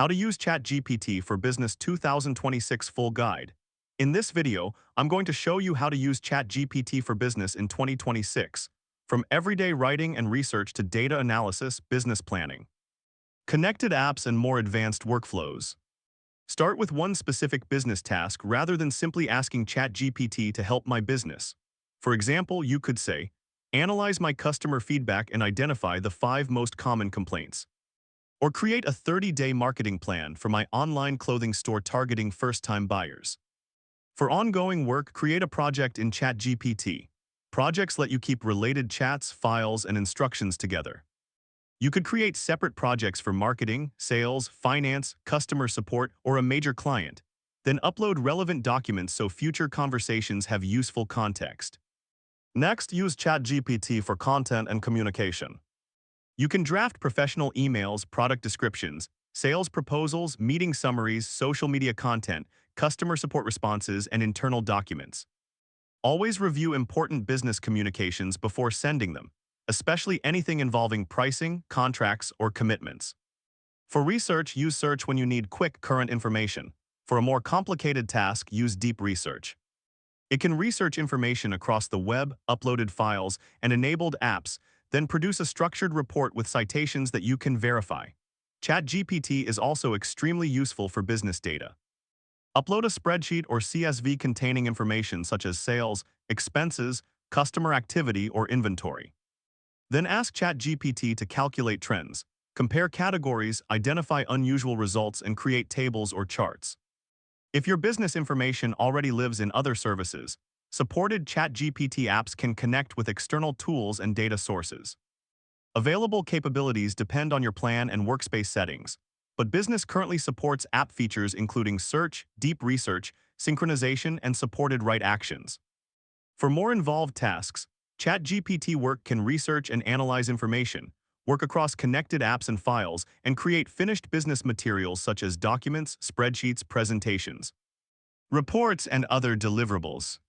How to use ChatGPT for Business 2026 Full Guide. In this video, I'm going to show you how to use ChatGPT for Business in 2026, from everyday writing and research to data analysis, business planning, connected apps, and more advanced workflows. Start with one specific business task rather than simply asking ChatGPT to help my business. For example, you could say, analyze my customer feedback and identify the 5 most common complaints. Or create a 30-day marketing plan for my online clothing store targeting first-time buyers. For ongoing work, create a project in ChatGPT. Projects let you keep related chats, files, and instructions together. You could create separate projects for marketing, sales, finance, customer support, or a major client. Then upload relevant documents so future conversations have useful context. Next, use ChatGPT for content and communication. You can draft professional emails, product descriptions, sales proposals, meeting summaries, social media content, customer support responses, and internal documents. Always review important business communications before sending them, especially anything involving pricing, contracts, or commitments. For research, use search when you need quick current information. For a more complicated task, use deep research. It can research information across the web, uploaded files, and enabled apps, then produce a structured report with citations that you can verify. ChatGPT is also extremely useful for business data. Upload a spreadsheet or CSV containing information such as sales, expenses, customer activity, or inventory. Then ask ChatGPT to calculate trends, compare categories, identify unusual results, and create tables or charts. If your business information already lives in other services, supported ChatGPT apps can connect with external tools and data sources. Available capabilities depend on your plan and workspace settings, but business currently supports app features including search, deep research, synchronization, and supported write actions. For more involved tasks, ChatGPT work can research and analyze information, work across connected apps and files, and create finished business materials such as documents, spreadsheets, presentations, reports, and other deliverables.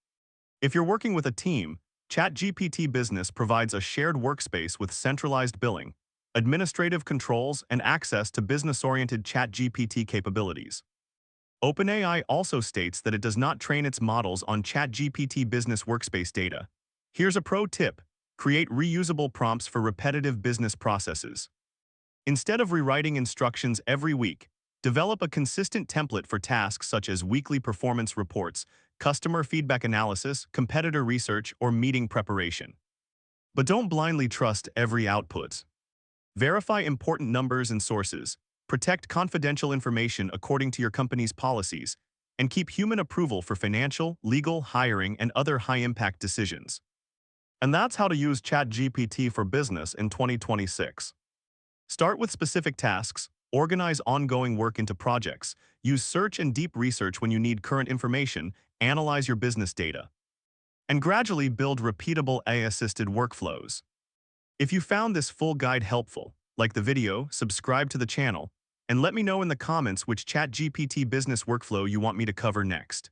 If you're working with a team, ChatGPT Business provides a shared workspace with centralized billing, administrative controls, and access to business-oriented ChatGPT capabilities. OpenAI also states that it does not train its models on ChatGPT Business Workspace data. Here's a pro tip: create reusable prompts for repetitive business processes. Instead of rewriting instructions every week, develop a consistent template for tasks such as weekly performance reports, customer feedback analysis, competitor research, or meeting preparation. But don't blindly trust every output. Verify important numbers and sources, protect confidential information according to your company's policies, and keep human approval for financial, legal, hiring, and other high-impact decisions. And that's how to use ChatGPT for business in 2026. Start with specific tasks, organize ongoing work into projects, use search and deep research when you need current information, analyze your business data, and gradually build repeatable AI-assisted workflows. If you found this full guide helpful, like the video, subscribe to the channel, and let me know in the comments which ChatGPT business workflow you want me to cover next.